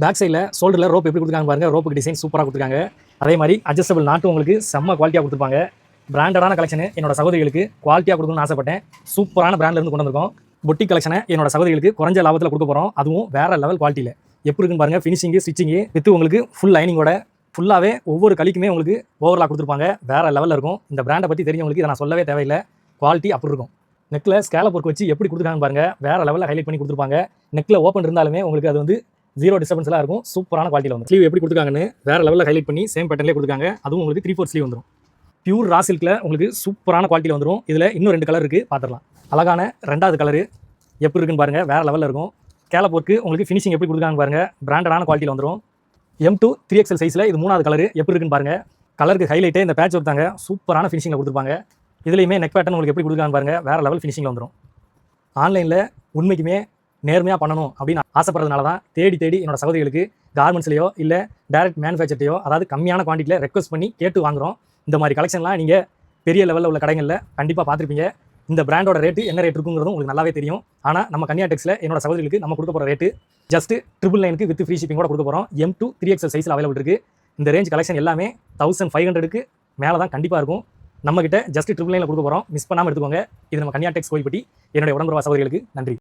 Back சைடில் ஷோல்டரில் rope எப்படி கொடுத்துருக்காங்க பாருங்கள். ரோப்புக்கு டிசைன் சூப்பராக கொடுத்துருக்காங்க. அதே மாதிரி அட்ஜஸ்டபிள் நாட்டும் உங்களுக்கு செம்ம குவாலிட்டியாக கொடுத்துருப்பாங்க. பிராண்டடான கலெக்ஷன் என்னோட சகோதரிகளுக்கு குவாலிட்டியாக கொடுக்கணும்னு ஆசைப்பட்டேன். சூப்பரான பிராண்ட்லேருந்து கொண்டு வந்திருக்கோம். பொட்டிக் கலெக்ஷனை என்னோட சகோதரிகளுக்கு குறைஞ்ச லாபத்தில் கொடுக்க போகிறோம். அதுவும் வேறு லெவல் குவாலிட்டியில் எப்படி இருக்குன்னு பாருங்கள். ஃபினிஷிங்கு ஸ்டிச்சிங்கு வித்து உங்களுக்கு ஃபுல் லைனிங்கோட ஃபுல்லாகவே ஒவ்வொரு கலிக்குமே உங்களுக்கு ஓவர்லாக் கொடுத்துருப்பாங்க. வேறு லெவலில் இருக்கும். இந்த பிராண்டை பற்றி தெரிஞ்சவங்களுக்கு இதை நான் சொல்லவே தேவையில்லை. குவாலிட்டி அப்படி இருக்கும். நெக்கில் ஸ்கேலப் ஒர்க் வச்சு எப்படி கொடுத்துருக்காங்க பாருங்கள். வேறு லெவலில் ஹைலைட் பண்ணி கொடுத்துருப்பாங்க. நெக்கில் ஓப்பன் இருந்தாலுமே உங்களுக்கு அது வந்து ஜீரோ டிஸ்டர்பன்ஸ்லாம் இருக்கும். சூப்பரான குவாலிட்டியில் வந்து ஸ்லீவ் எப்படி கொடுத்துருக்காங்கன்னு வேறு லெவலில் ஹைலைட் பண்ணி சேம் பேட்டர்லேயே கொடுத்துருக்காங்க. அதுவும் உங்களுக்கு 3/4 ஸ்லீவ் வந்துடும். பியூர் ரா சில்கில் உங்களுக்கு சூப்பரான குவாலிட்டியில் வந்துடும். இதில் இன்னும் 2 கலர் இருக்குது, பார்த்துடலாம். அழகான 2வது கலரு எப்படி இருக்குன்னு பாருங்கள். வேறு லெவலில் இருக்கும். ஸ்கேலப் ஒர்க்கு உங்களுக்கு ஃபினிஷிங் எப்படி கொடுத்துருக்காங்க பாருங்கள். பிராண்டடான குவாலிட்டியில் வந்துடும். M2 3XL சைஸில் இது 3வது கலரு எப்படி இருக்குன்னு பாருங்கள். கலருக்கு ஹைலைட்டே இந்த பேட்ச் ஒர்க் தாங்க. சூப்பரான ஃபினிஷிங்கில் கொடுத்துருப்பாங்க. இதுலேயுமே நெக் பேட்டர்ன் உங்களுக்கு எப்படி கொடுக்குறாங்க பாருங்கள். வேறு லெவல் ஃபினிஷிங்கில் வந்துடும். ஆன்லைனில் உண்மைக்குமே நேர்மையாக பண்ணணும் அப்படின்னு ஆசைப்படுறதுனால தான் தேடி என்னோட சகோதரிகளுக்கு கார்மெண்ட்ஸ்லையோ இல்லை டைரக்ட் மேனுஃபேக்சர்லையோ அதாவது கம்மியான குவான்டிட்டியில் ரெக்வஸ்ட் பண்ணி கேட்டு வாங்குகிறோம். இந்த மாதிரி கலெக்ஷன்லாம் நீங்கள் பெரிய லெவலில் உள்ள கடைகளில் கண்டிப்பாக பார்த்துருப்பீங்க. இந்த பிராண்டோட ரேட்டு என்ன ரேட் இருக்குங்கிறதும் உங்களுக்கு நல்லாவே தெரியும். ஆனால் நம்ம கன்யா டெக்ஸில் என்னோட சகோதரிகளுக்கு நம்ம கொடுக்க போகிற ரேட்டு ஜஸ்ட் 999 வித் ஃப்ரீ ஷிப்பிங்கோட கொடுக்க போகிறோம். M2 3XL சைஸில் அவைலபிள் இருக்குது. இந்த ரேஞ்ச் கலெக்ஷன் எல்லாமே 1500க்கு மேலே தான் கண்டிப்பாக இருக்கும். நம்மகிட்ட ஜஸ்ட் 999 கொடுக்க போகிறோம். மிஸ் பண்ணாமல் எடுத்துக்கோங்க. இது நம்ம கன்யா டெக்ஸ் கோயில்பட்டி என்னுடைய உடம்புறவா சகோதரிகளுக்கு நன்றி.